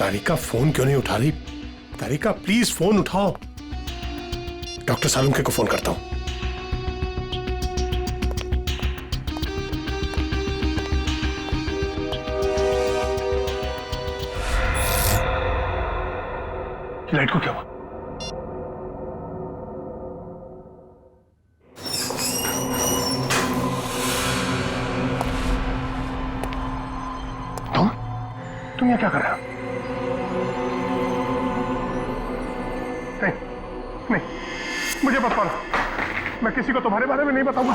तारिका phone क्यों नहीं उठा रही? तारिका प्लीज फोन उठाओ। डॉक्टर सालुंखे को फोन करता हूं। लाइट को क्या हुआ? तुम यहाँ क्या कर रहे हो? नहीं, नहीं, मुझे मत मारो। मैं किसी को तुम्हारे बारे में नहीं बताऊंगा।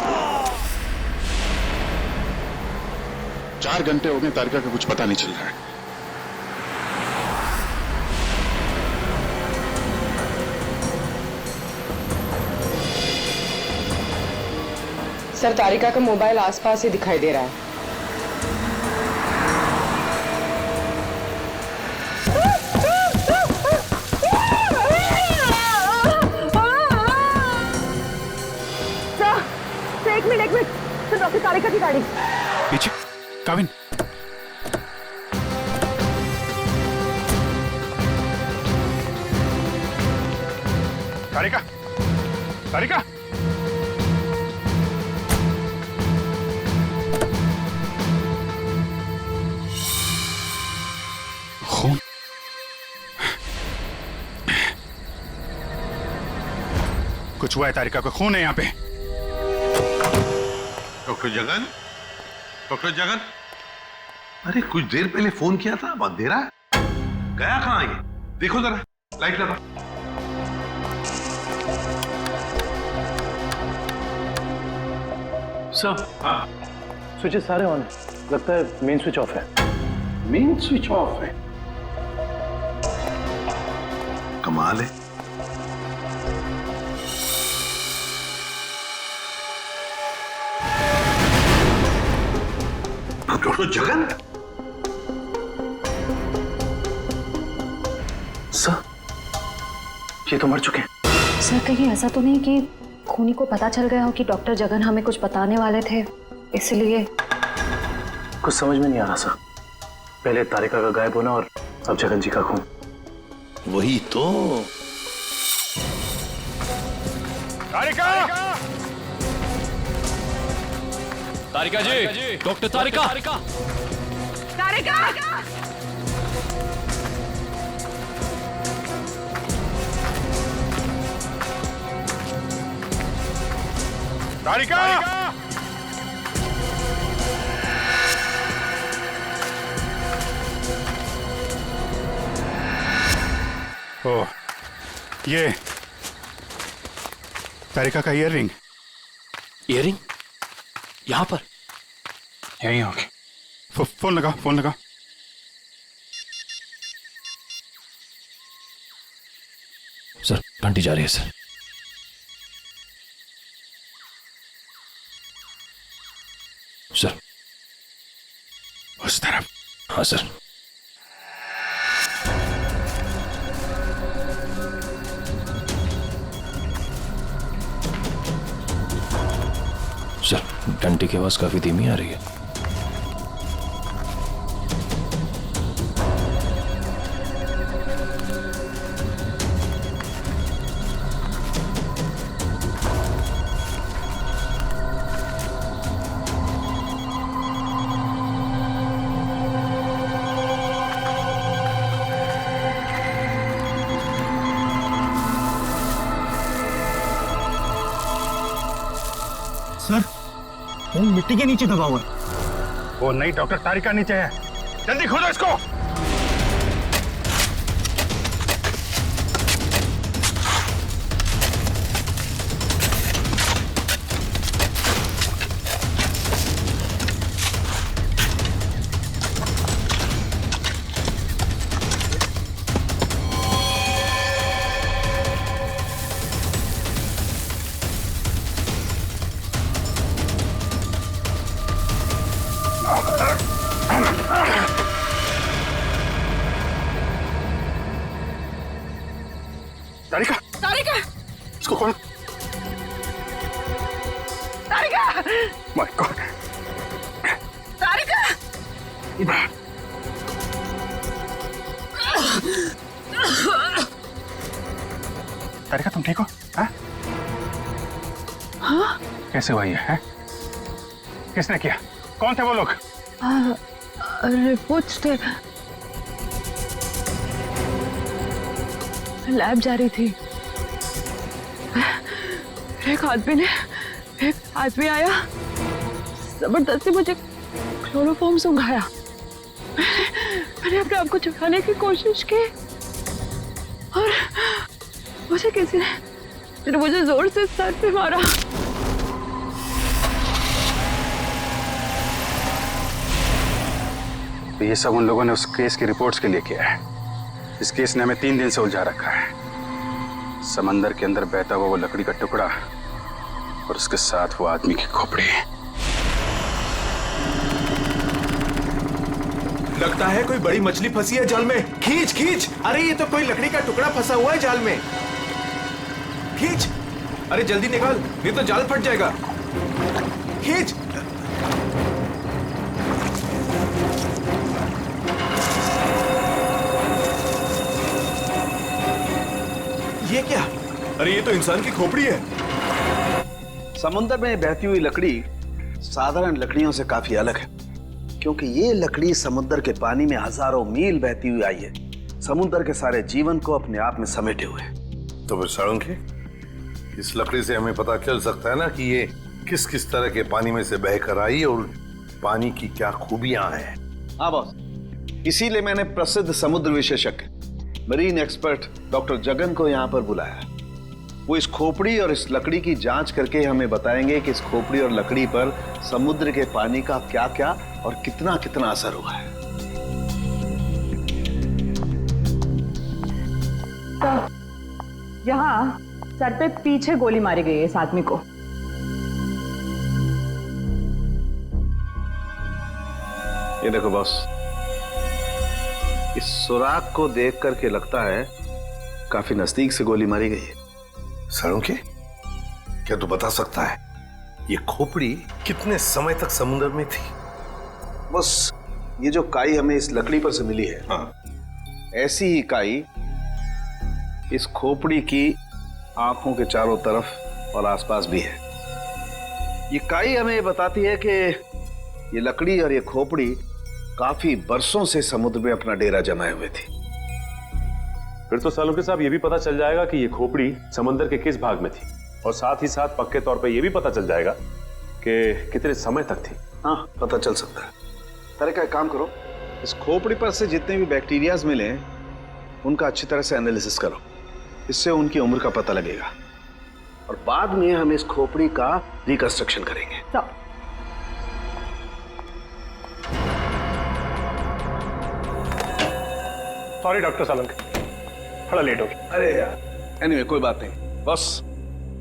4 घंटे हो गए, तारिका का कुछ पता नहीं चल रहा है। सर, तारिका का मोबाइल आसपास ही दिखाई दे रहा है। एक मिनट तो डॉक्टर तारिका की गाड़ी पीछे। काविन, तारिका, तारिका, खून। कुछ हुआ है? तारिका को खून है यहाँ पे। डॉक्टर जगन, डॉक्टर जगन, अरे कुछ देर पहले फोन किया था, अब अंधेरा गया कहाँ ये? देखो जरा, लाइट लगा। सर, हाँ, स्विचेस सारे ऑन है। लगता है मेन स्विच ऑफ है। मेन स्विच ऑफ है? कमाल है। डॉक्टर जगन, सर, ये तो मर चुके हैं। सर, कहीं ऐसा तो नहीं कि खूनी को पता चल गया हो कि डॉक्टर जगन हमें कुछ बताने वाले थे, इसलिए? कुछ समझ में नहीं आ रहा सर। पहले तारिका का गायब होना और अब जगन जी का खून। वही तो। तारिका, तारिका जी, डॉक्टर तारिका। तारिका! तारिका, ओह, ये तारिका का ईयररिंग। ईयररिंग यहाँ पर? यहीं होगी। फोन लगा, फोन लगा। सर, घंटी जा रही है सर। सर, उस तरफ। हाँ सर। सर, घंटी की आवाज काफी धीमी आ रही है। सर, फोन मिट्टी के नीचे दबा हुआ है। वो नहीं, डॉक्टर तारिका नीचे है। जल्दी खोलो इसको। तारिका, तारिका! इसको खोलो। तारिका! My god. तारिका! इधर। तारिका तुम ठीक हो? हाँ? हाँ? कैसे हुआ ये है? किसने किया? कौन थे वो लोग? रिपोर्ट्स थे, लैब जा रही थी। एक आदमी आया, जबरदस्ती मुझे क्लोरोफॉर्म सुंघाया। मैंने अपने आप को छुड़ाने की कोशिश की और मुझे किसी ने मुझे जोर से सर पे मारा। तो ये सब उन लोगों ने उस केस की रिपोर्ट्स के लिए किया है। इस केस ने हमें 3 दिन से उलझा रखा है। समंदर के अंदर बहता हुआ वो लकड़ी का टुकड़ा और उसके साथ वो आदमी की खोपड़ी। लगता है कोई बड़ी मछली फंसी है जाल में। खींच खींच, अरे ये तो कोई लकड़ी का टुकड़ा फंसा हुआ है जाल में। खींच, अरे जल्दी निकाल, नहीं तो जाल फट जाएगा। खींच। ये क्या? अरे ये तो इंसान की खोपड़ी है। समुद्र में बहती हुई लकड़ी साधारण लकड़ियों से काफी अलग है, क्योंकि ये लकड़ी समुद्र के पानी में हजारों मील बहती हुई आई है, समुद्र के सारे जीवन को अपने आप में समेटे हुए। तो फिर साळुंखे, इस लकड़ी से हमें पता चल सकता है ना कि ये किस किस तरह के पानी में से बहकर आई और पानी की क्या खूबियां हैं। हाँ बॉस, इसीलिए मैंने प्रसिद्ध समुद्र विशेषज्ञ मरीन एक्सपर्ट डॉक्टर जगन को यहाँ पर बुलाया। वो इस खोपड़ी और इस लकड़ी की जांच करके हमें बताएंगे कि इस खोपड़ी और लकड़ी पर समुद्र के पानी का क्या क्या और कितना कितना असर हुआ है। तो यहाँ सर पे पीछे गोली मारी गई है इस आदमी को। ये देखो बॉस, इस सुराग को देख करके लगता है काफी नजदीक से गोली मारी गई है। साळुंखे, क्या तू बता सकता है ये खोपड़ी कितने समय तक समुद्र में थी? बस ये जो काई हमें इस लकड़ी पर से मिली है, हाँ। ऐसी ही काई इस खोपड़ी की आंखों के चारों तरफ और आसपास भी है। ये काई हमें बताती है कि ये लकड़ी और ये खोपड़ी काफी बरसों से समुद्र में अपना डेरा जमाए हुए थी। फिर तो साळुंखे साहब ये भी पता चल जाएगा कि ये खोपड़ी समंदर के किस भाग में थी, और साथ ही साथ पक्के तौर पे ये भी पता चल जाएगा कि कितने समय तक थी। हाँ, पता चल सकता है। तारिका, एक काम करो, इस खोपड़ी पर से जितने भी बैक्टीरियाज मिले उनका अच्छी तरह से एनालिसिस करो, इससे उनकी उम्र का पता लगेगा और बाद में हम इस खोपड़ी का रिकंस्ट्रक्शन करेंगे। सॉरी डॉक्टर साळुंखे, थोड़ा लेट हो गया। अरे यार, एनीवे कोई बात नहीं। बस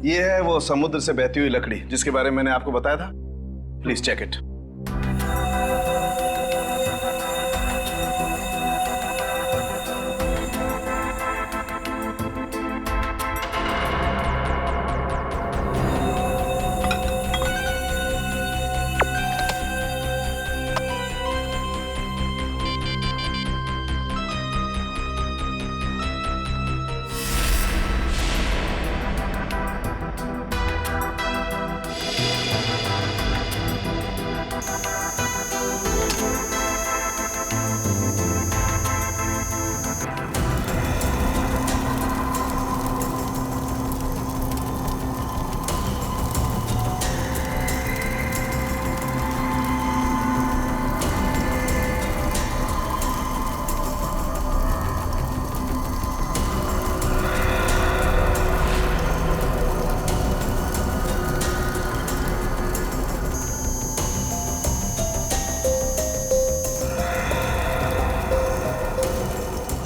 ये है वो समुद्र से बहती हुई लकड़ी जिसके बारे में मैंने आपको बताया था। Please check it.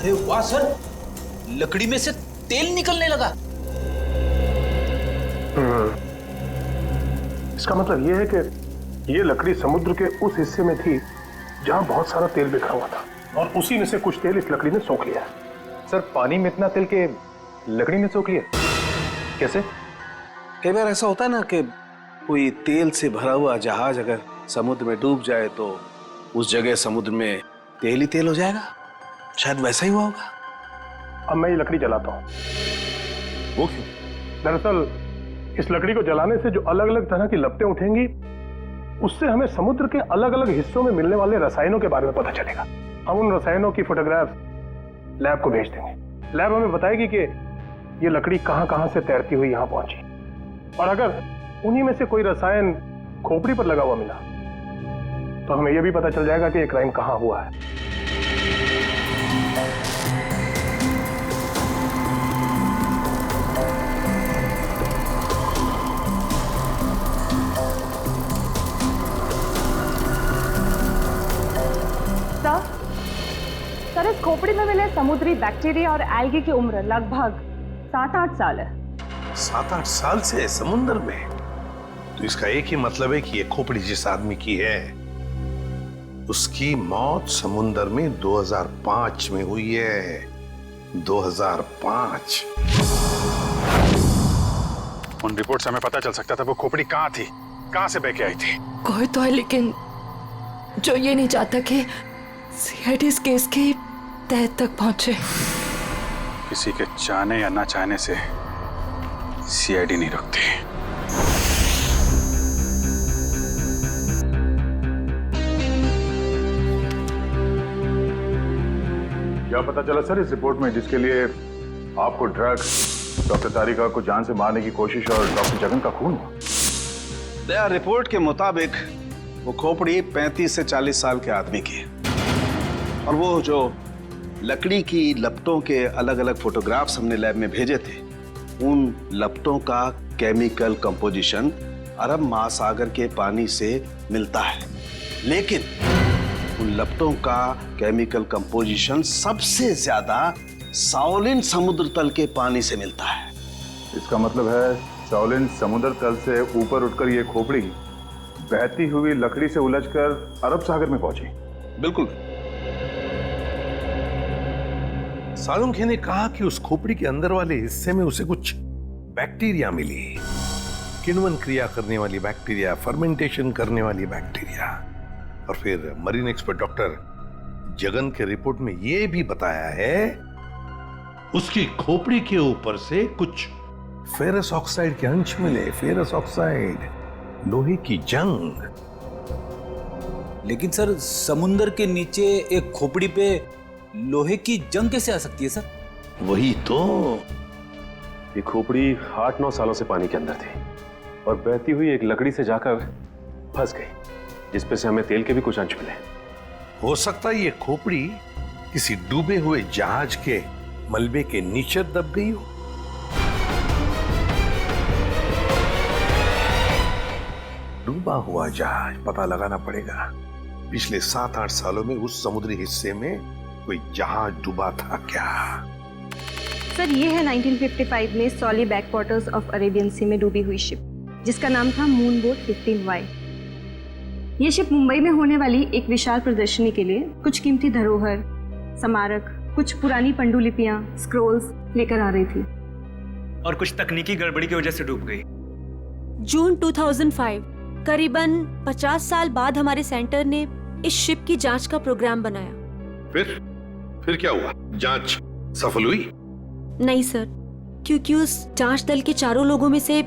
अरे वाह सर, लकड़ी में से तेल निकलने लगा। इसका मतलब ये है कि ये लकड़ी समुद्र के उस हिस्से में थी जहां बहुत सारा तेल बिखरा हुआ था और उसी में से कुछ तेल इस लकड़ी ने सोख लिया। सर, पानी में इतना तेल के लकड़ी में सोख लिया कैसे? कई बार ऐसा होता है ना कि कोई तेल से भरा हुआ जहाज अगर समुद्र में डूब जाए तो उस जगह समुद्र में तेल ही तेल हो जाएगा। शायद वैसा ही हुआ होगा। अब मैं ये लकड़ी जलाता हूँ। वो क्यों? दरअसल इस लकड़ी को जलाने से जो अलग अलग तरह की लपटें उठेंगी, उससे हमें समुद्र के अलग अलग हिस्सों में मिलने वाले रसायनों के बारे में पता चलेगा। हम उन रसायनों की फोटोग्राफ लैब को भेज देंगे। लैब हमें बताएगी कि ये लकड़ी कहां कहां से तैरती हुई यहां पहुंची, और अगर उन्हीं में से कोई रसायन खोपड़ी पर लगा हुआ मिला तो हमें यह भी पता चल जाएगा कि ये क्राइम कहां हुआ है। सर, इस खोपड़ी में मिले समुद्री बैक्टीरिया और एल्गी की उम्र लगभग 7-8 साल है। 7-8 साल से समुद्र में? तो इसका एक ही मतलब है कि ये खोपड़ी जिस आदमी की है उसकी मौत समुद्र में 2005 में हुई है। 2005। उन रिपोर्ट से हमें पता चल सकता था वो खोपड़ी कहाँ थी, कहाँ से बह के आई थी। कोई तो है लेकिन जो ये नहीं चाहता कि सीआईडी इस केस की तह तक पहुंचे। किसी के चाहने या ना चाहने से सीआईडी नहीं रुकती। क्या पता चला सर इस रिपोर्ट में, जिसके लिए आपको ड्रग्स, डॉक्टर तारिका को जान से मारने की कोशिश और डॉक्टर जगन का खून हुआ? दया रिपोर्ट के मुताबिक वो खोपड़ी 35 से 40 साल के आदमी की है, और वो जो लकड़ी की लपटों के अलग अलग फोटोग्राफ्स हमने लैब में भेजे थे, उन लपटों का केमिकल कंपोजिशन अरब महासागर के पानी से मिलता है, लेकिन उन लपटों का केमिकल कंपोजिशन सबसे ज्यादा साओलिन समुद्र तल के पानी से मिलता है। इसका मतलब है साओलिन समुद्र तल से ऊपर उठकर ये खोपड़ी बहती हुई लकड़ी से उलझकर अरब सागर में पहुंची। बिल्कुल। सालुंखे ने कहा कि उस खोपड़ी के अंदर वाले हिस्से में उसे कुछ बैक्टीरिया मिली, किण्वन क्रिया करने वाली बैक्टीरिया, फर्मेंटेशन करने वाली बैक्टीरिया। और फिर मरीन एक्सपर्ट डॉक्टर जगन के रिपोर्ट में यह भी बताया है उसकी खोपड़ी के ऊपर से कुछ फेरस ऑक्साइड के अंश मिले। फेरस ऑक्साइड, लोहे की जंग। लेकिन सर, समुंदर के नीचे एक खोपड़ी पे लोहे की जंग कैसे आ सकती है सर? वही तो। ये खोपड़ी 8-9 सालों से पानी के अंदर थी और बहती हुई एक लकड़ी से जाकर फंस गई, जिसपे से हमें तेल के भी कुछ अंश मिले। हो सकता है ये खोपड़ी किसी डूबे हुए जहाज के मलबे के नीचे दब गई हो। डूबा हुआ जहाज, पता लगाना पड़ेगा पिछले 7-8 सालों में उस समुद्री हिस्से में कोई जहाज डूबा था क्या। सर, ये है 1955 में सॉली बैकवाटर्स ऑफ अरेबियन सी में डूबी हुई शिप, जिसका नाम था मून बोट 15Y। ये शिप मुंबई में होने वाली एक विशाल प्रदर्शनी के लिए कुछ कीमती धरोहर, स्मारक, कुछ पुरानी पंडुलिपियां, स्क्रोल्स लेकर आ रही थी, और कुछ तकनीकी गड़बड़ी की वजह से डूब गई। जून 2005, करीबन 50 साल बाद हमारे सेंटर ने इस शिप की जांच का प्रोग्राम बनाया। फिर क्या हुआ? जांच सफल हुई? नहीं सर, क्योंकि उस जांच दल के चारों लोगों में से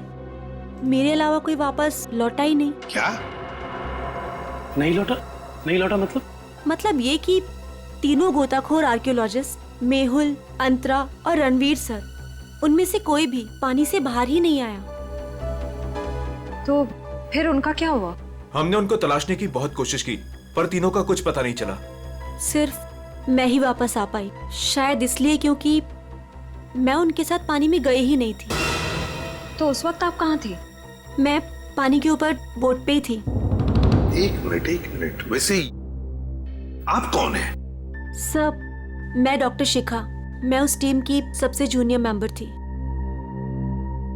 मेरे अलावा कोई वापस लौटा ही नहीं। क्या? नहीं लौटा मतलब ये कि तीनों गोताखोर आर्कियोलॉजिस्ट, मेहुल, अंतरा और रणवीर सर, उनमें से कोई भी पानी से बाहर ही नहीं आया। तो फिर उनका क्या हुआ? हमने उनको तलाशने की बहुत कोशिश की, पर तीनों का कुछ पता नहीं चला। सिर्फ मैं ही वापस आ पाई, शायद इसलिए क्योंकि मैं उनके साथ पानी में गई ही नहीं थी। तो उस वक्त आप कहाँ थे? मैं पानी के ऊपर बोट पे ही थी। एक मिनट, वैसे आप कौन है? सब, मैं डॉक्टर शिखा, मैं उस टीम की सबसे जूनियर मेंबर थी।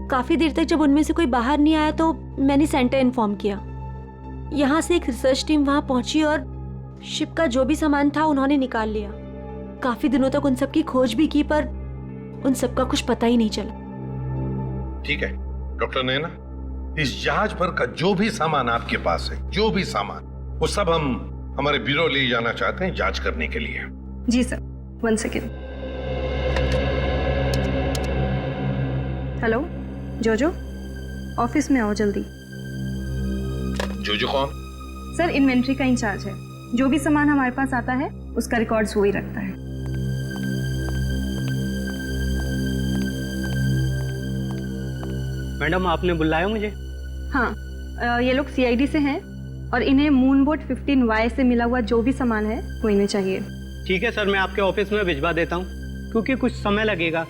काफी देर तक जब उनमें से कोई बाहर नहीं आया तो मैंने सेंटर इन्फॉर्म किया। यहाँ से एक रिसर्च टीम वहां पहुंची और शिप का जो भी सामान था उन्होंने निकाल लिया। काफी दिनों तक उन सब की खोज भी की, पर उन सब का कुछ पता ही नहीं चला। ठीक है डॉक्टर नैना, इस जहाज पर का जो भी सामान आपके पास है, जो भी सामान, वो सब हम हमारे ब्यूरो ले जाना चाहते हैं जांच करने के लिए। जी सर। 1 सेकेंड। हेलो जोजो, ऑफिस में आओ जल्दी। जोजो कौन? सर इन्वेंट्री का इंचार्ज है, जो भी सामान हमारे पास आता है उसका रिकॉर्ड्स वो ही रखता है। मैडम आपने बुलाया मुझे? हाँ, ये लोग सीआईडी से हैं और इन्हें मूनबोट 15Y से मिला हुआ जो भी सामान है वो इन्हें चाहिए। ठीक है सर, मैं आपके ऑफिस में भिजवा देता हूँ, क्योंकि कुछ समय लगेगा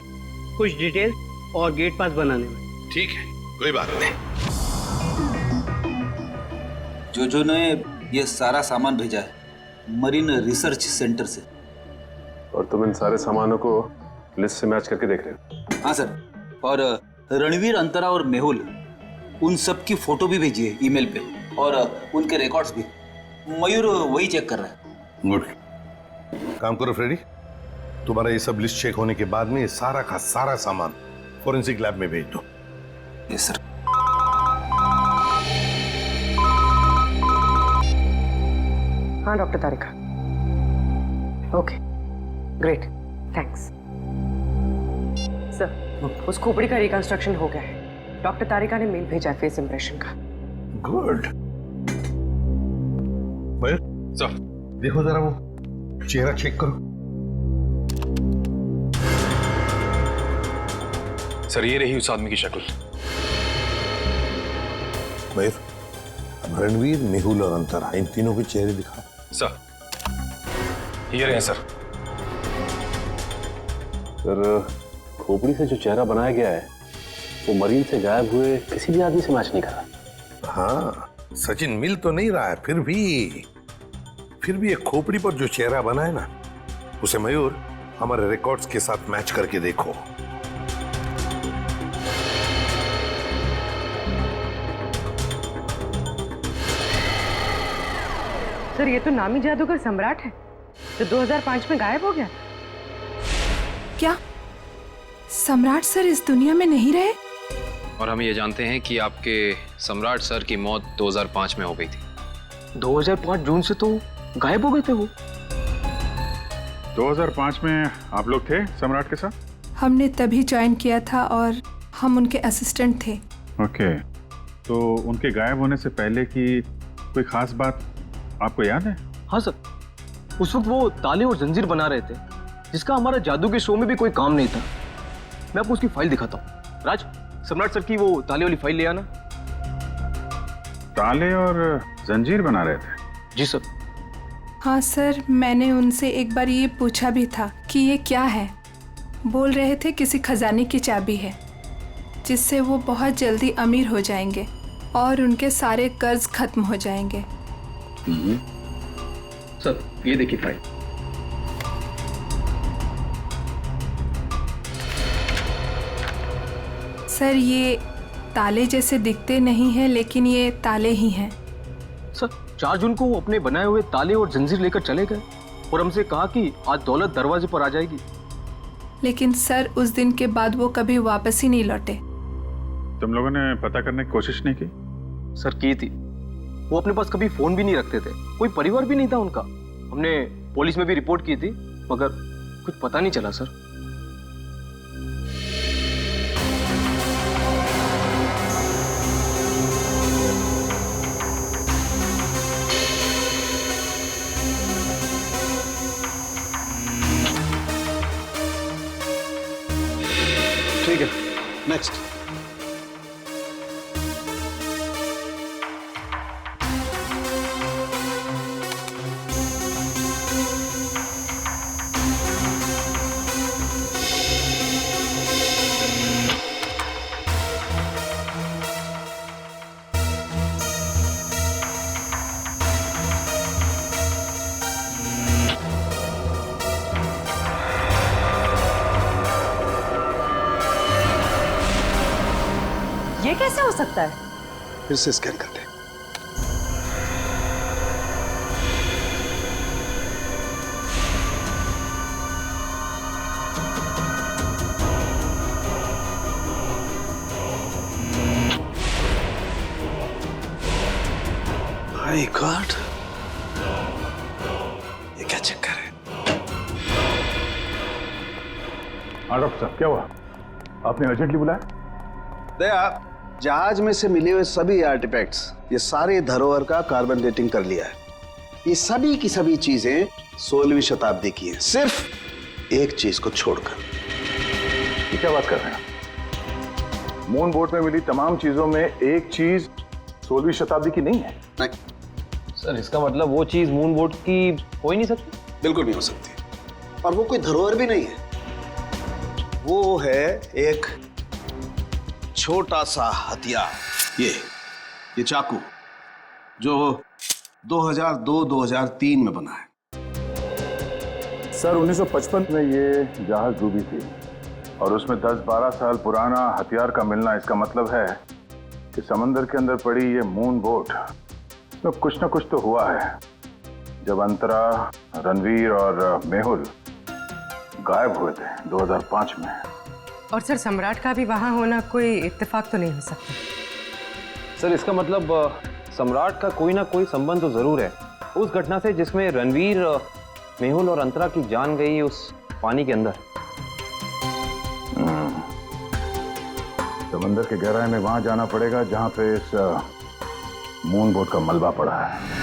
कुछ डिटेल और गेट पास बनाने में। ठीक है, कोई बात नहीं। जो ने ये सारा सामान भेजा है मरीन रिसर्च सेंटर से। और तुम इन सारे सामानों को लिस्ट से मैच करके देख रहे हो? हाँ सर, और रणवीर, अंतरा और मेहुल, उन सब की फोटो भी भेजी है ईमेल पे, और उनके रिकॉर्ड्स भी। मयूर वही चेक कर रहा है। गुड, काम करो फ्रेडी, तुम्हारा ये सब लिस्ट चेक होने के बाद में ये सारा का सारा सामान फोरेंसिक लैब में भेज दो। Yes sir. हाँ डॉक्टर तारिका, ओके ग्रेट, थैंक्स सर। उस खोपड़ी का रिकंस्ट्रक्शन हो गया है। डॉक्टर तारिका ने मेल भेजा है फेस इंप्रेशन का। गुड। मयूर सर, देखो जरा वो चेहरा चेक करो। सर ये रही उस आदमी की शक्ल। मयूर, अब रणवीर, मेहुल और अंतरा, इन तीनों के चेहरे दिखाओ। सर ये रहे सर। सर खोपड़ी से जो चेहरा बनाया गया है वो मरीन से गायब हुए किसी भी आदमी से मैच नहीं कर रहा। हाँ, सचिन मिल तो नहीं रहा है, फिर भी एक खोपड़ी पर जो चेहरा बना है ना, उसे मयूर हमारे रिकॉर्ड्स के साथ मैच करके देखो। सर ये तो नामी जादूगर सम्राट है जो 2005 में गायब हो गया। क्या सम्राट सर इस दुनिया में नहीं रहे? और हम ये जानते हैं कि आपके सम्राट सर की मौत 2005 में हो गई थी। 2005 जून से तो गायब हो गए थे वो। 2005 में आप लोग थे सम्राट के साथ? हमने तभी ज्वाइन किया था और हम उनके असिस्टेंट थे। ओके, तो उनके गायब होने से पहले की कोई खास बात आपको याद है? हाँ सर, उस वक्त वो ताले और जंजीर बना रहे थे, जिसका हमारा जादू के शो में भी कोई काम नहीं था। मैं आपको उसकी फाइल दिखाता हूँ। राज, सम्राट सर की वो ताले वाली फाइल ले आना। ताले और जंजीर बना रहे थे? जी सर। हाँ सर, मैंने उनसे एक बार ये पूछा भी था कि ये क्या है। बोल रहे थे किसी खजाने की चाबी है, जिससे वो बहुत जल्दी अमीर हो जाएंगे और उनके सारे कर्ज खत्म हो जाएंगे। सर ये देखिए फाइल। सर ये ताले जैसे दिखते नहीं हैं, लेकिन ये ताले ही हैं। सर 4 जून को वो अपने बनाए हुए ताले और जंजीर लेकर चले गए और हमसे कहा कि आज दौलत दरवाजे पर आ जाएगी। लेकिन सर उस दिन के बाद वो कभी वापस ही नहीं लौटे। तुम लोगों ने पता करने की कोशिश नहीं की? सर की थी, वो अपने पास कभी फोन भी नहीं रखते थे, कोई परिवार भी नहीं था उनका। हमने पुलिस में भी रिपोर्ट की थी, मगर कुछ पता नहीं चला सर। ठीक है, नेक्स्ट। ये कैसे हो सकता है? फिर से स्कैन करते हैं। माय गॉड, ये क्या चक्कर है? हाँ डॉक्टर साहब, क्या हुआ? आपने अर्जेंटली बुलाया? दया, जहाज में से मिले हुए सभी आर्टिफैक्ट्स, ये सारे धरोहर का कार्बन डेटिंग कर लिया है। ये सभी की सभी चीजें 16वीं शताब्दी की हैं, सिर्फ एक चीज को छोड़कर। ये क्या बात कर रहे हैं? मून बोट में मिली तमाम चीजों में एक चीज 16वीं शताब्दी की नहीं है? नहीं सर, इसका मतलब वो चीज मून बोट की हो ही नहीं सकती? बिल्कुल नहीं हो सकती, और वो कोई धरोहर भी नहीं है। वो है एक छोटा सा हथियार, ये चाकू, जो 2002-2003 में बना है। सर 1955 में ये जहाज डूबी थी और उसमें 10-12 साल पुराना हथियार का मिलना, इसका मतलब है कि समंदर के अंदर पड़ी ये मून बोट, इसमें कुछ ना कुछ तो हुआ है। जब अंतरा, रणवीर और मेहुल गायब हुए थे 2005 में। और सर सम्राट का भी वहां होना कोई इत्तेफाक तो नहीं हो सकता। सर इसका मतलब सम्राट का कोई ना कोई संबंध तो जरूर है उस घटना से जिसमें रणवीर, मेहुल और अंतरा की जान गई उस पानी के अंदर। समंदर के गहराई में वहां जाना पड़ेगा जहां पे इस मून बोट का मलबा पड़ा है।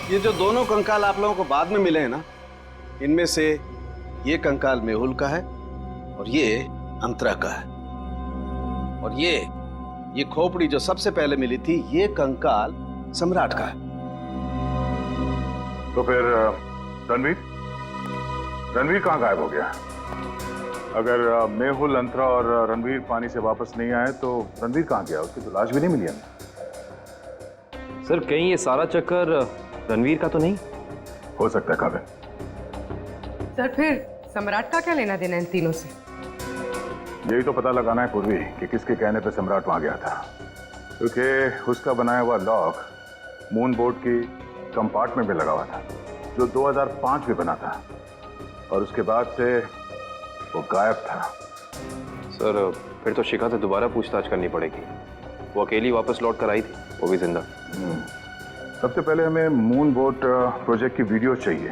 ये जो दोनों कंकाल आप लोगों को बाद में मिले हैं ना, इनमें से ये कंकाल मेहुल का है और ये अंतरा का है। और ये खोपड़ी जो सबसे पहले मिली थी, ये कंकाल सम्राट का है। तो फिर रणवीर कहाँ गायब हो गया? अगर मेहुल, अंतरा और रणवीर पानी से वापस नहीं आए तो रणवीर कहाँ गया? उसकी तो लाश भी नहीं मिली हमें। सर कहीं ये सारा चक्कर रणवीर का तो नहीं? हो सकता है काबिल। सर फिर सम्राट का क्या लेना देना इन तीनों से? यही तो पता लगाना है पूर्वी कि किसके कहने पे सम्राट वहां गया था, क्योंकि उसका बनाया हुआ लॉक मून बोट की कंपार्टमेंट में लगा हुआ था, जो 2005 में बना था, और उसके बाद से वो गायब था। सर फिर तो शिखा से दोबारा पूछताछ करनी पड़ेगी। वो अकेली वापस लौट कर आई थी, वो भी जिंदा। सबसे पहले हमें मून बोट प्रोजेक्ट की वीडियो चाहिए,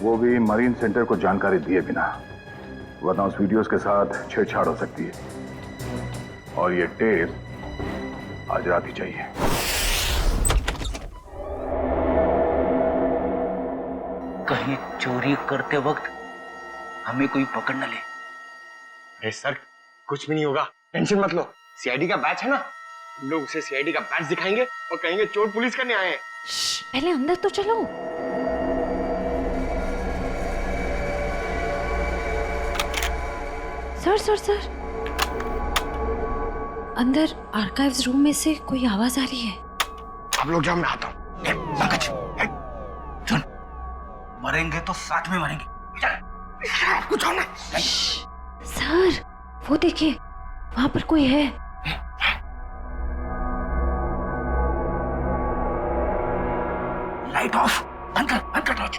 वो भी मरीन सेंटर को जानकारी दिए बिना, वरना उस वीडियोस के साथ छेड़छाड़ हो सकती है। और ये टेप आज रात ही चाहिए। कहीं चोरी करते वक्त हमें कोई पकड़ न ले। अरे सर कुछ भी नहीं होगा, टेंशन मत लो। सीआईडी का बैच है ना, हम लोग उसे सीआईडी का बैच दिखाएंगे और कहेंगे चोर पुलिस करने आए हैं। पहले अंदर तो चलो। सर अंदर आर्काइव्स रूम में से कोई आवाज आ रही है। आप लोग जाओ, मैं आता हूँ। सुन, मरेंगे तो साथ में मरेंगे। आपको जाना। सर वो देखिए, वहां पर कोई है। लाइट ऑफ, बंद कर टॉर्च।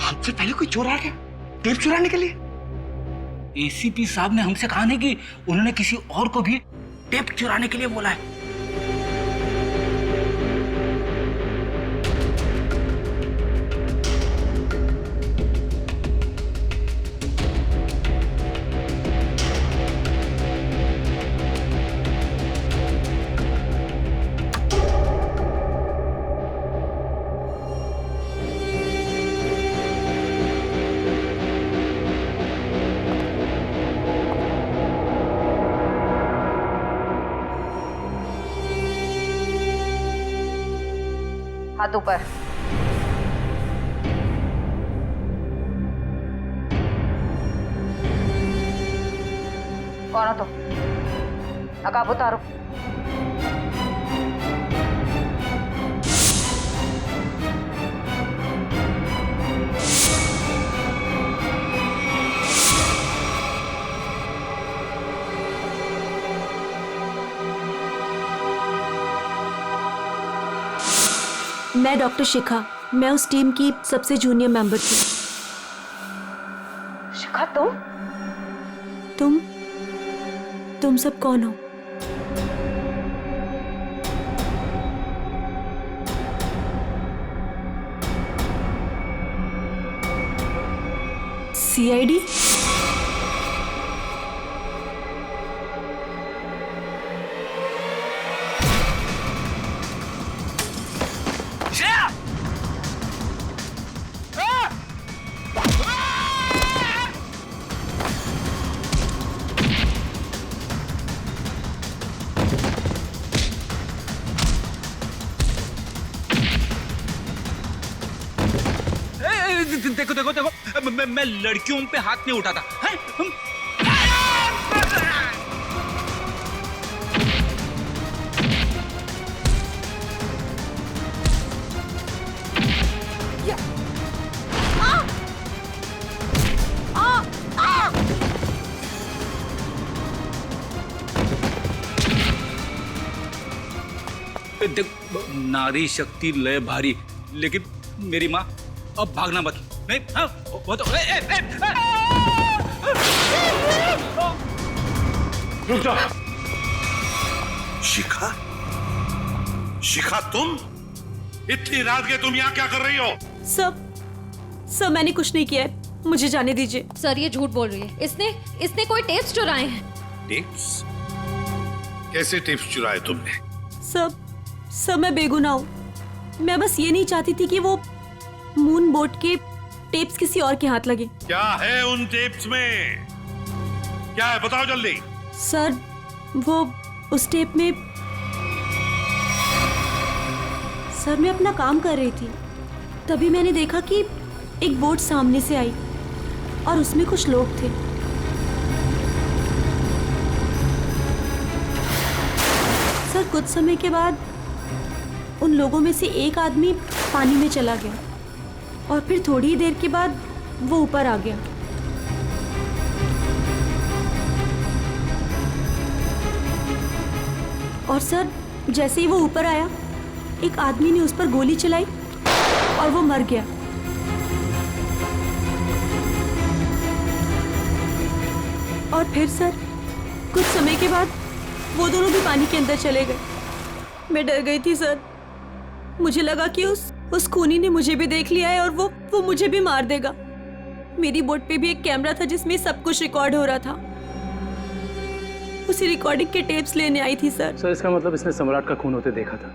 हमसे पहले कोई चोर आ गया टेप चुराने के लिए। एसीपी साहब ने हमसे कहा नहीं कि उन्होंने किसी और को भी टेप चुराने के लिए बोला है। हाथ ऊपर। कौन हो तुम? नकाब उतारो। मैं डॉक्टर शिखा, मैं उस टीम की सबसे जूनियर मेंबर थी। शिखा तुम सब कौन हो? सीआईडी? देखो मैं लड़कियों पे हाथ नहीं उठाता है? देख, नारी शक्ति लय भारी, लेकिन मेरी माँ अब भागना मत। नहीं, हाँ, वो तो रुक जाओ। शिखा तुम इतनी रात के तुम यहाँ क्या कर रही हो? सब मैंने कुछ नहीं किया है, मुझे जाने दीजिए। सर ये झूठ बोल रही है, इसने कोई टेप्स चुराए हैं। टेप्स? कैसे टिप्स चुराए तुमने? सब मैं बेगुनाह हूँ। मैं बस ये नहीं चाहती थी कि वो मून बोट के टेप्स किसी और के हाथ लगे। क्या है उन टेप्स में? क्या है बताओ जल्दी। सर वो उस टेप में सर मैं अपना काम कर रही थी, तभी मैंने देखा कि एक बोट सामने से आई और उसमें कुछ लोग थे। सर कुछ समय के बाद उन लोगों में से एक आदमी पानी में चला गया और फिर थोड़ी ही देर के बाद वो ऊपर आ गया। और सर जैसे ही वो ऊपर आया, एक आदमी ने उस पर गोली चलाई और वो मर गया। और फिर सर कुछ समय के बाद वो दोनों भी पानी के अंदर चले गए। मैं डर गई थी सर, मुझे लगा कि उस खूनी ने मुझे भी देख लिया है और वो मुझे भी मार देगा। मेरी बोट पे भी एक कैमरा था जिसमें सब कुछ रिकॉर्ड हो रहा था। उसी रिकॉर्डिंग के टेप्स लेने आई थी सर। सर इसका मतलब इसने सम्राट का खून होते देखा था,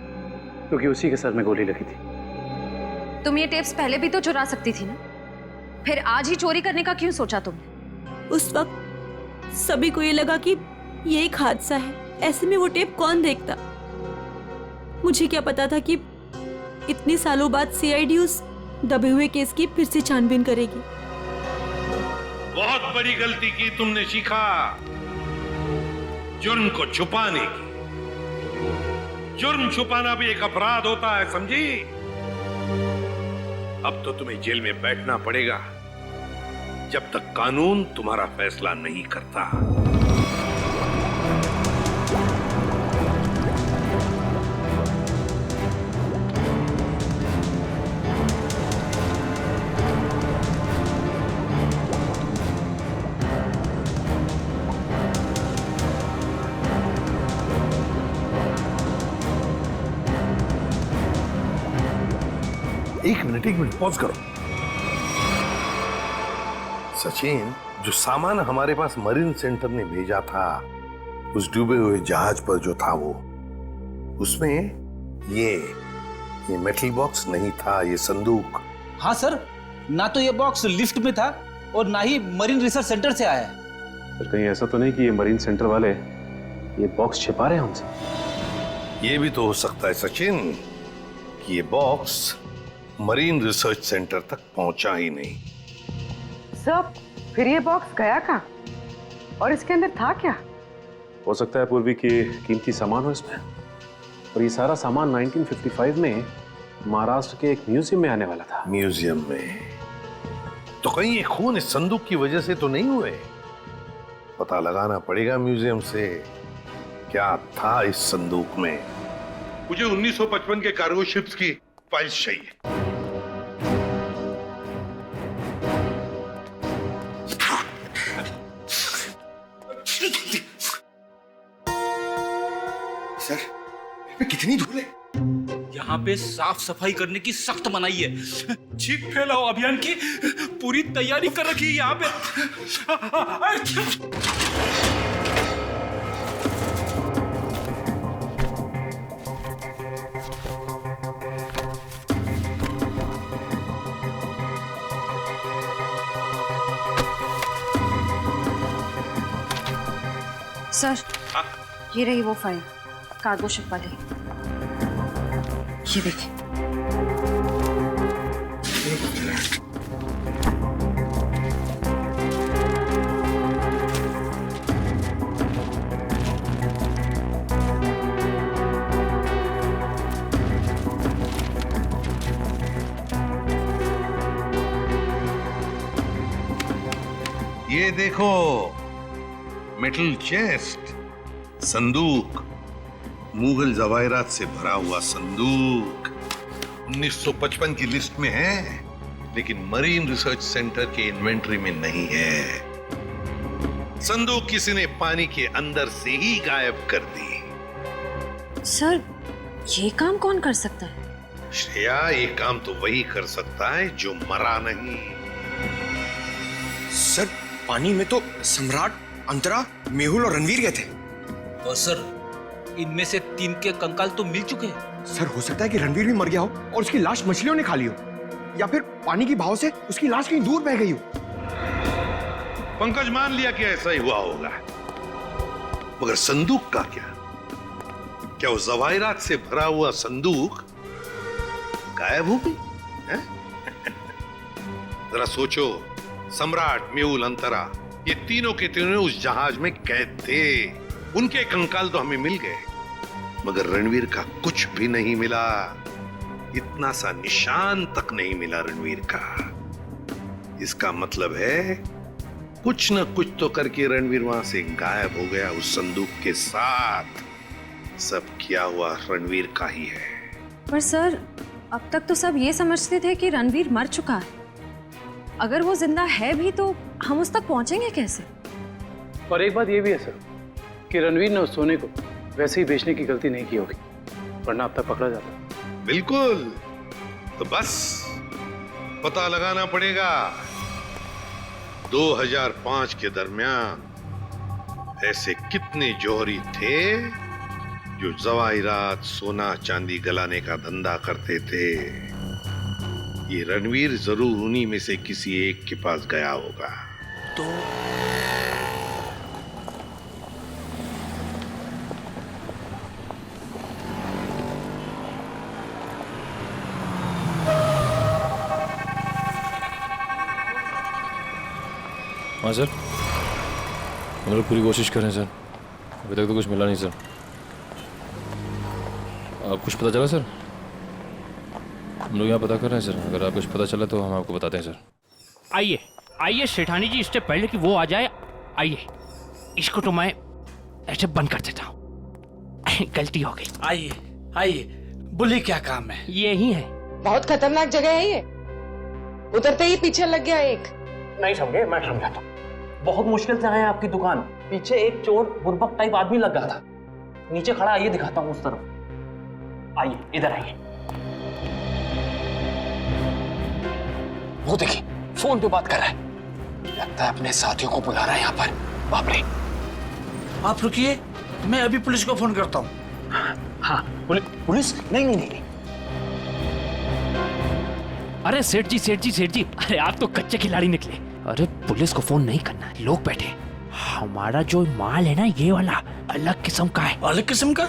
क्योंकि उसी के सर में गोली लगी थी। तुम ये टेप्स पहले भी तो चुरा सकती थी ना, फिर आज ही चोरी करने का क्यों सोचा तुमने? उस वक्त सभी को ये लगा कि ये एक हादसा है, ऐसे में वो टेप कौन देखता। मुझे क्या पता था कि इतने सालों बाद सीआईडी उस दबे हुए केस की फिर से छानबीन करेगी। बहुत बड़ी गलती की तुमने शिखा, जुर्म को छुपाने की। जुर्म छुपाना भी एक अपराध होता है, समझी? अब तो तुम्हें जेल में बैठना पड़ेगा जब तक कानून तुम्हारा फैसला नहीं करता। एक मिनट पॉज करो। सचिन, जो सामान हमारे पास मरीन सेंटर ने भेजा था उस डूबे हुए जहाज पर जो था वो, उसमें ये मेटल बॉक्स नहीं था, ये संदूक। हाँ सर, ना तो ये बॉक्स लिफ्ट में था और ना ही मरीन रिसर्च सेंटर से आया है। सर कहीं ऐसा तो नहीं कि ये मरीन सेंटर वाले ये बॉक्स छिपा रहे हैं हमसे? ये भी तो हो सकता है सचिन कि ये बॉक्स मरीन रिसर्च सेंटर तक पहुंचा ही नहीं। सब फिर ये बॉक्स गया कहाँ और इसके अंदर था क्या? हो सकता है पूर्वी कि कीमती सामान हो इसमें, और ये सारा सामान 1955 में महाराष्ट्र के एक म्यूजियम में आने वाला था। म्यूजियम में? तो कहीं ये खून इस संदूक की वजह से तो नहीं हुए? पता लगाना पड़ेगा म्यूजियम से क्या था इस संदूक में। मुझे 1955 के कार्गो शिप्स की फाइल्स चाहिए। सर कितनी धूल है? यहाँ पे साफ सफाई करने की सख्त मनाही है। चीख फैलाओ अभियान की पूरी तैयारी कर रखी है यहाँ पे। सर ये रही वो फाइल, कार्गो शिप वाली। ये देखिए। ये देखो, मेटल चेस्ट, संदूक, मुगल जवाहरात से भरा हुआ संदूक 1955 की लिस्ट में है, लेकिन मरीन रिसर्च सेंटर के इन्वेंटरी में नहीं है। संदूक किसी ने पानी के अंदर से ही गायब कर दी। सर ये काम कौन कर सकता है? श्रेया, ये काम तो वही कर सकता है जो मरा नहीं। सर पानी में तो सम्राट, अंतरा, मेहुल और रणवीर गए थे। और सर इनमें से 3 के कंकाल तो मिल चुके हैं। सर हो सकता है कि रणवीर भी मर गया हो और उसकी लाश मछलियों ने खा ली हो, या फिर पानी की बहाव से उसकी लाश कहीं दूर बह गई हो। पंकज मान लिया कि ऐसा ही हुआ होगा, मगर संदूक का क्या? क्या वो जवाहिरात से भरा हुआ संदूक गायब हो गई? जरा सोचो, सम्राट, मेहुल, अंतरा, ये तीनों के तीनों उस जहाज में कैद थे। उनके कंकाल तो हमें मिल गए, मगर रणवीर का कुछ भी नहीं मिला। इतना सा निशान तक नहीं मिला रणवीर का। इसका मतलब है कुछ न कुछ तो करके रणवीर वहां से गायब हो गया उस संदूक के साथ। सब किया हुआ रणवीर का ही है। पर सर, अब तक तो सब ये समझते थे कि रणवीर मर चुका है। अगर वो जिंदा है भी तो हम उस तक पहुंचेंगे कैसे? और एक बात ये भी है सर कि रणवीर ने उस सोने को वैसे ही बेचने की गलती नहीं की होगी, वरना अब तक पकड़ा जाता। बिल्कुल, तो बस पता लगाना पड़ेगा 2005 के दरमियान ऐसे कितने जौहरी थे जो जवाहिरात, सोना चांदी गलाने का धंधा करते थे। ये रणवीर जरूर उन्हीं में से किसी एक के पास गया होगा। तो हाँ सर, हम लोग पूरी कोशिश कर रहे हैं सर, अभी तक तो कुछ मिला नहीं सर। आप कुछ पता चला सर? हम लोग यहाँ पता कर रहे हैं सर, अगर आप कुछ पता चला तो हम आपको बताते हैं सर। आइए आइए सेठानी जी, इससे पहले कि वो आ जाए, आइए इसको तो मैं ऐसे बंद कर देता हूँ। गलती हो गई। आइए आइए, बोलिए क्या काम है? ये ही है। बहुत खतरनाक जगह है ये, उतरते ही पीछे लग गया एक। नहीं समझे, मैं समझाता हूँ। बहुत मुश्किल से आए आपकी दुकान, पीछे एक चोर बुर्बक टाइप आदमी लग गया था, नीचे खड़ा। आइए दिखाता हूँ उस तरफ, आइए इधर आइए। वो देखिए फोन पे बात कर रहा है, लगता है अपने साथियों को बुला रहा है यहाँ पर। बाप रे! आप रुकिए, मैं अभी पुलिस को फोन करता हूँ। हाँ, पुलिस? नहीं नहीं नहीं। अरे सेठ जी, सेठ जी, सेठ जी, अरे आप तो कच्चे खिलाड़ी निकले। अरे पुलिस को फोन नहीं करना, लोग बैठे। हमारा जो माल है ना, ये वाला अलग किस्म का है। अलग किस्म का?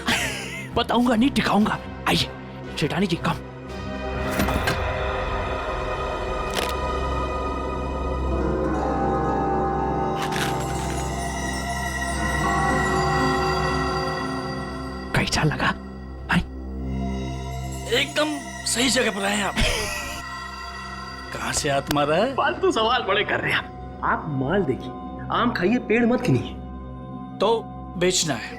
बताऊंगा नहीं, दिखाऊंगा। आइए सेठानी जी, कम। कैसा लगा? एकदम सही जगह पर आए आप। कहाँ से हाथ मारा है? फालतू सवाल बड़े कर रहे हैं आप। माल देखिए, आम खाइए, पेड़ मत गिनिए। तो बेचना है?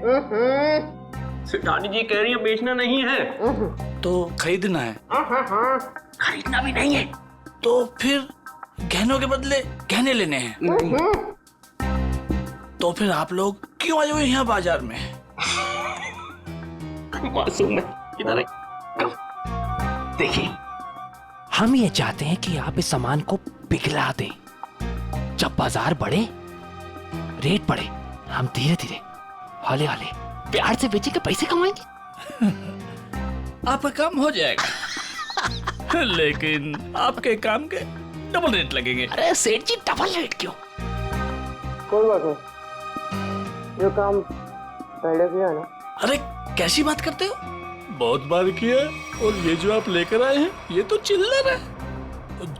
सेठानी जी कह रही है बेचना नहीं है। तो खरीदना है? खरीदना भी नहीं है। तो फिर गहनों के बदले गहने लेने हैं? तो फिर आप लोग क्यों आए हुए यहाँ बाजार में? मासूम है, इधर है। देखिए, हम ये चाहते हैं कि आप इस सामान को पिघला दें। जब बाजार बढ़े, रेट बढ़े, हम धीरे धीरे, हौले हौले, प्यार से बेचेंगे, पैसे कमाएंगे। आपका काम हो जाएगा। लेकिन आपके काम के डबल रेट लगेंगे। अरे सेठ जी, डबल रेट क्यों? कोई बात नहीं, जो काम पहले किया ना। अरे कैसी बात करते हो? बहुत बार किया, और ये जो आप लेकर आए हैं, ये तो चिल्लर है।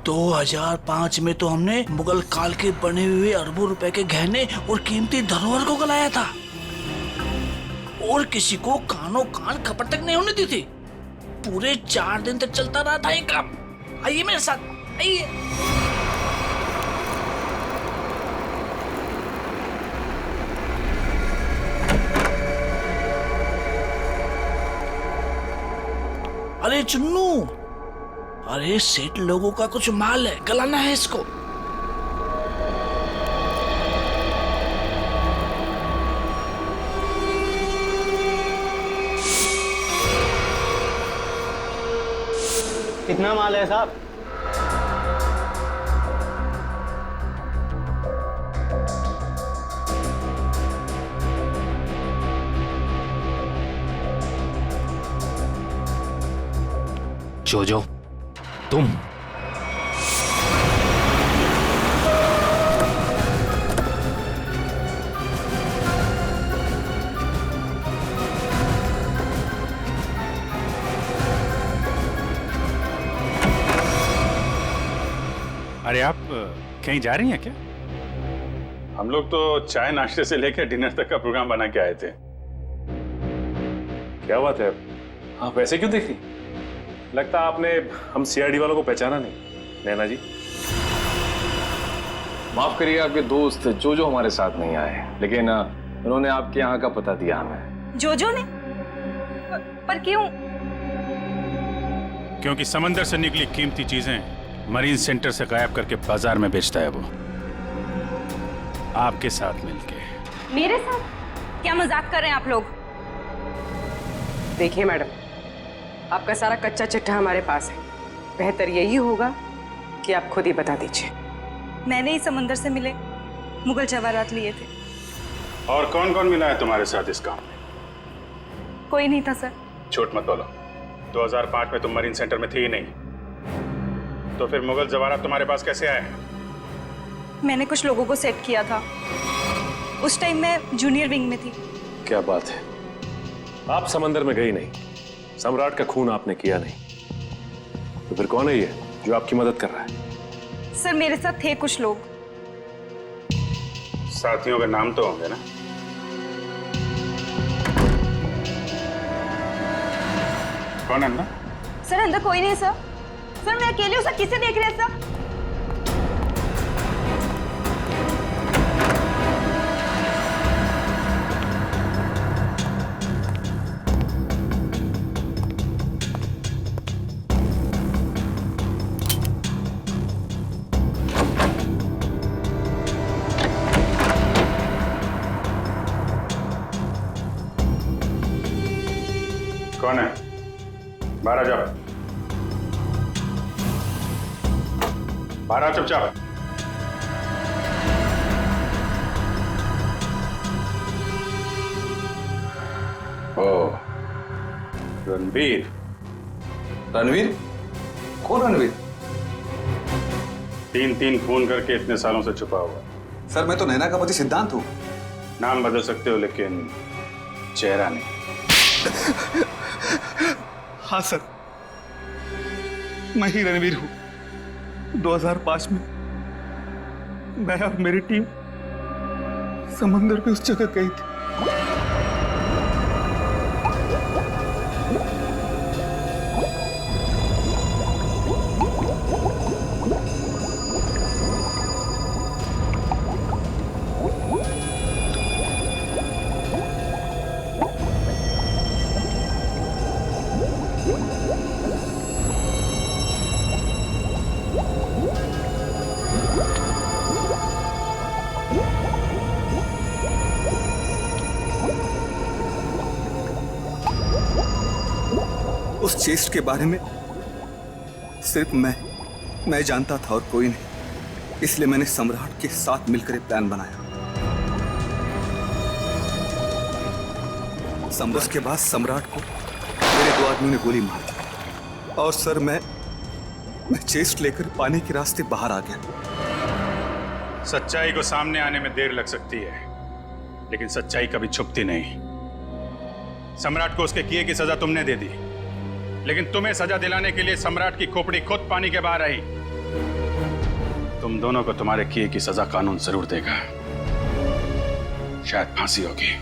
2005 में तो हमने मुगल काल के बने हुए अरबों रुपए के गहने और कीमती धरोहर को गलाया था, और किसी को कानों कान खबर तक नहीं होने दी थी। पूरे 4 दिन तक चलता रहा था ये काम। आइए मेरे साथ, आइए। अरे चुन्नू, अरे सेठ लोगों का कुछ माल है, गलाना है इसको। कितना माल है साहब? जोजो, तुम अरे आप कहीं जा रही हैं क्या? हम लोग तो चाय नाश्ते से लेकर डिनर तक का प्रोग्राम बना के आए थे। क्या बात है, आप ऐसे क्यों देख रही? लगता आपने हम सीआईडी वालों को पहचाना नहीं, नैना जी। माफ करिए, आपके दोस्त जो हमारे साथ नहीं आए, लेकिन उन्होंने आपके यहाँ का पता दिया हमें। जोजो ने? पर क्यों? क्योंकि समंदर से निकली कीमती चीजें मरीन सेंटर से गायब करके बाजार में बेचता है वो, आपके साथ मिलके। मेरे साथ? क्या मजाक कर रहे हैं आप लोग? देखिए मैडम, आपका सारा कच्चा चिट्ठा हमारे पास है। बेहतर यही होगा कि आप खुद ही बता दीजिए। मैंने ही समंदर से मिले मुगल जवाहरात लिए थे। और कौन कौन मिला है तुम्हारे साथ इस काम में? कोई नहीं था सर। झूठ मत बोलो, 2005 में तुम मरीन सेंटर में थी ही नहीं, तो फिर मुगल जवाहरात तुम्हारे पास कैसे आए? मैंने कुछ लोगों को सेट किया था। उस टाइम मैं जूनियर विंग में थी। क्या बात है, आप समंदर में गई नहीं, सम्राट का खून आपने किया नहीं, तो फिर कौन है ये जो आपकी मदद कर रहा है? सर मेरे साथ थे कुछ लोग। साथियों के नाम तो होंगे ना? कौन है अंदर? सर अंदर कोई नहीं सर। सर मैं अकेली हूँ सर, किसे देख रहे हैं सर? कौन है? बाहर आ जाओ, बाहर आओ चुपचाप। ओ, रणवीर। रणवीर? कौन रणवीर? तीन फोन करके इतने सालों से छुपा हुआ। सर मैं तो नैना का पति सिद्धांत हूँ। नाम बदल सकते हो लेकिन चेहरा नहीं। हाँ सर, मैं ही रणवीर हूँ। 2005 में मैं और मेरी टीम समंदर पे उस जगह गई थी। उस चेस्ट के बारे में सिर्फ मैं जानता था और कोई नहीं, इसलिए मैंने सम्राट के साथ मिलकर एक प्लान बनाया। उसके बाद सम्राट को मेरे 2 आदमियों ने गोली मार दी और सर मैं चेस्ट लेकर पानी के रास्ते बाहर आ गया। सच्चाई को सामने आने में देर लग सकती है, लेकिन सच्चाई कभी छुपती नहीं। सम्राट को उसके किए की सजा तुमने दे दी, लेकिन तुम्हें सजा दिलाने के लिए सम्राट की खोपड़ी खुद पानी के बाहर आई। तुम दोनों को तुम्हारे किए की सजा कानून जरूर देगा, शायद फांसी होगी।